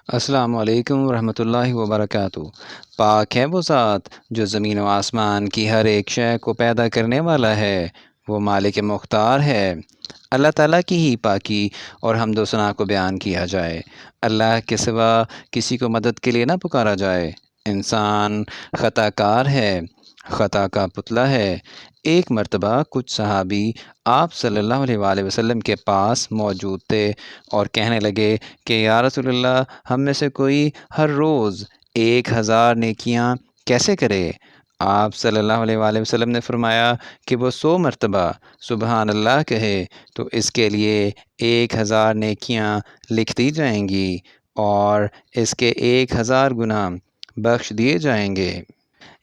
السلام علیکم ورحمۃ اللہ وبرکاتہ۔ پاک ہے وہ ذات جو زمین و آسمان کی ہر ایک شے کو پیدا کرنے والا ہے، وہ مالک مختار ہے۔ اللہ تعالیٰ کی ہی پاکی اور حمد و ثنا کو بیان کیا جائے۔ اللہ کے سوا کسی کو مدد کے لیے نہ پکارا جائے۔ انسان خطا کار ہے، خطا کا پتلا ہے۔ ایک مرتبہ کچھ صحابی آپ صلی اللہ علیہ وآلہ وسلم کے پاس موجود تھے اور کہنے لگے کہ یا رسول اللہ، ہم میں سے کوئی ہر روز 1000 نیکیاں کیسے کرے؟ آپ صلی اللہ علیہ وآلہ وسلم نے فرمایا کہ وہ 100 مرتبہ سبحان اللہ کہے تو اس کے لیے 1000 نیکیاں لکھ دی جائیں گی اور اس کے 1000 گناہ بخش دیے جائیں گے۔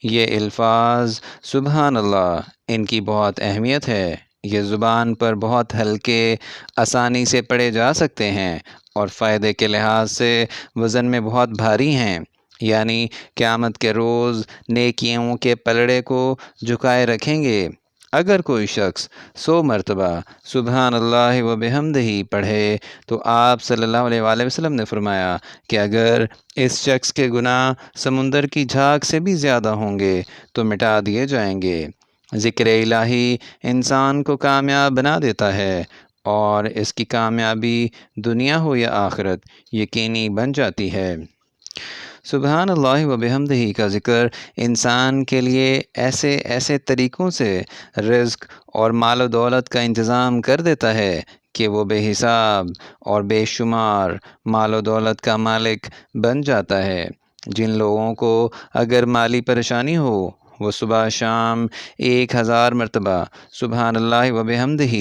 یہ الفاظ سبحان اللہ، ان کی بہت اہمیت ہے۔ یہ زبان پر بہت ہلکے، آسانی سے پڑھے جا سکتے ہیں اور فائدے کے لحاظ سے وزن میں بہت بھاری ہیں، یعنی قیامت کے روز نیکیوں کے پلڑے کو جھکائے رکھیں گے۔ اگر کوئی شخص 100 مرتبہ سبحان اللہ و بحمدہ پڑھے تو آپ صلی اللہ علیہ وآلہ وسلم نے فرمایا کہ اگر اس شخص کے گناہ سمندر کی جھاگ سے بھی زیادہ ہوں گے تو مٹا دیے جائیں گے۔ ذکر الہی انسان کو کامیاب بنا دیتا ہے اور اس کی کامیابی دنیا ہو یا آخرت یقینی بن جاتی ہے۔ سبحان اللہ و بحمدہ کا ذکر انسان کے لیے ایسے طریقوں سے رزق اور مال و دولت کا انتظام کر دیتا ہے کہ وہ بے حساب اور بے شمار مال و دولت کا مالک بن جاتا ہے۔ جن لوگوں کو اگر مالی پریشانی ہو وہ صبح شام 1000 مرتبہ سبحان اللہ و بحمدہ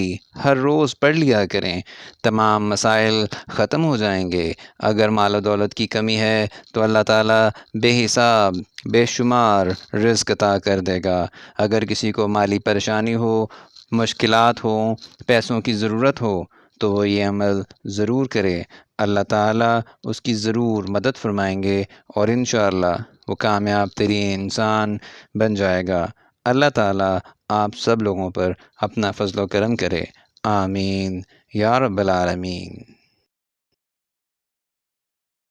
ہر روز پڑھ لیا کریں، تمام مسائل ختم ہو جائیں گے۔ اگر مال و دولت کی کمی ہے تو اللہ تعالیٰ بے حساب بے شمار رزق عطا کر دے گا۔ اگر کسی کو مالی پریشانی ہو، مشکلات ہوں، پیسوں کی ضرورت ہو تو وہ یہ عمل ضرور کرے، اللہ تعالیٰ اس کی ضرور مدد فرمائیں گے اور انشاءاللہ وہ کامیاب ترین انسان بن جائے گا۔ اللہ تعالیٰ آپ سب لوگوں پر اپنا فضل و کرم کرے، آمین یا رب العالمین۔